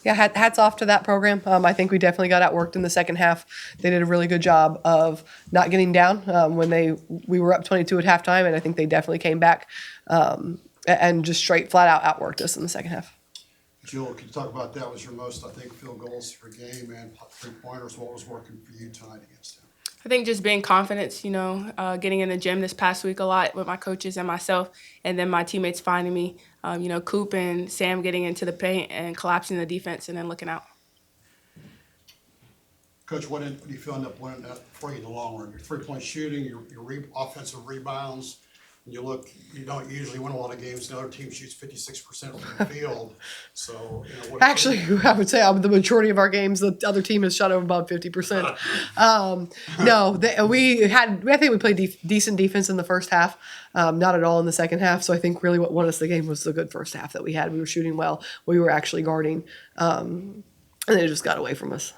Yeah, hats off to that program. I think we definitely got outworked in the second half. They did a really good job of not getting down when we were up 22 at halftime, and I think they definitely came back and just straight flat out outworked us in the second half. Jill, can you talk about that? Was your most, I think, field goals per game and 3-pointers. What was working for you tonight against them? I think just being confident, getting in the gym this past week a lot with my coaches and myself, and then my teammates finding me, Coop and Sam getting into the paint and collapsing the defense and then looking out. Coach, what do you feel end up winning that for you in the long run? Your three-point shooting, your offensive rebounds. You don't usually win a lot of games. The other team shoots 56% from the field. So, Actually, I would say the majority of our games, the other team has shot over about 50%. No, I think we played decent defense in the first half, not at all in the second half. So I think really what won us the game was the good first half that we had. We were shooting well. We were actually guarding, and it just got away from us.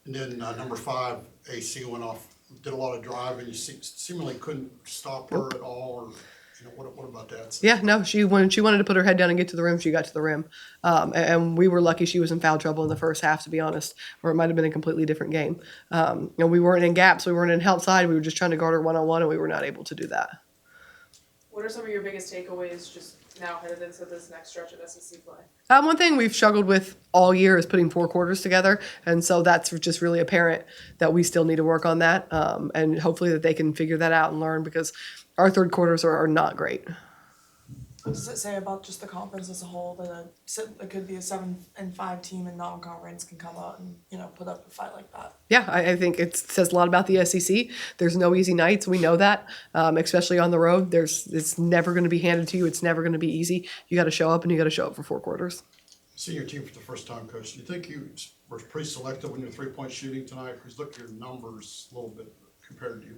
And then number 5, AC went off. Did a lot of driving. You seemingly couldn't stop her at all, or what about that? Yeah, no, when she wanted to put her head down and get to the rim, she got to the rim, and we were lucky she was in foul trouble in the first half, to be honest, or it might have been a completely different game. We weren't in gaps, we weren't in help side, we were just trying to guard her one-on-one, and we were not able to do that. What are some of your biggest takeaways just now headed into this next stretch of SEC play? One thing we've struggled with all year is putting 4 quarters together, and so that's just really apparent that we still need to work on that, and hopefully that they can figure that out and learn, because our third quarters are not great. What does it say about just the conference as a whole that it could be a 7-5 team in non-conference can come out and put up a fight like that? Yeah, I think it says a lot about the SEC. There's no easy nights. We know that, especially on the road. It's never going to be handed to you. It's never going to be easy. You got to show up, and you got to show up for 4 quarters. Seeing your team for the first time, Coach, do you think you were pretty selective in your three-point shooting tonight? Because look at your numbers a little bit compared to your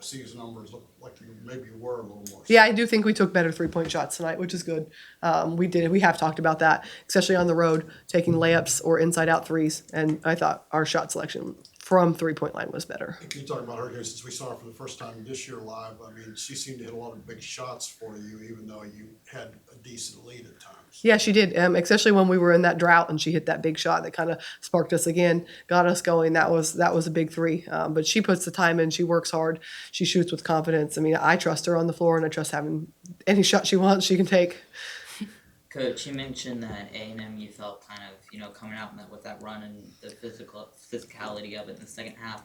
season numbers. Look like you maybe were a little more. Yeah, I do think we took better 3-point shots tonight, which is good. We have talked about that, especially on the road, taking layups or inside-out threes, and I thought our shot selection from 3-point line was better. Can you talk about her here since we saw her for the first time this year live? I mean, she seemed to hit a lot of big shots for you, even though you had a decent lead at times. Yeah, she did, especially when we were in that drought and she hit that big shot that kind of sparked us again, got us going. That was a big 3. But she puts the time in. She works hard. She shoots with confidence. I mean, I trust her on the floor, and I trust having any shot she wants, she can take. Coach, you mentioned that A&M you felt kind of, coming out with that run and the physicality of it in the second half.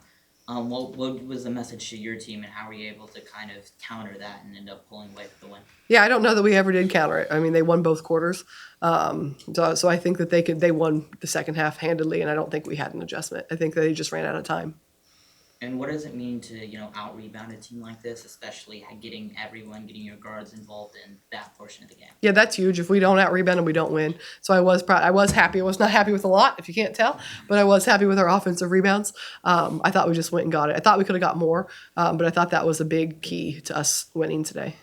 What was the message to your team, and how were you able to kind of counter that and end up pulling away with the win? Yeah, I don't know that we ever did counter it. I mean, they won both quarters. So I think that they won the second half handedly, and I don't think we had an adjustment. I think they just ran out of time. And what does it mean to, out-rebound a team like this, especially getting your guards involved in that portion of the game? Yeah, that's huge. If we don't out-rebound them, we don't win. So I was proud. I was happy. I was not happy with a lot, if you can't tell, but I was happy with our offensive rebounds. I thought we just went and got it. I thought we could have got more, but I thought that was a big key to us winning today.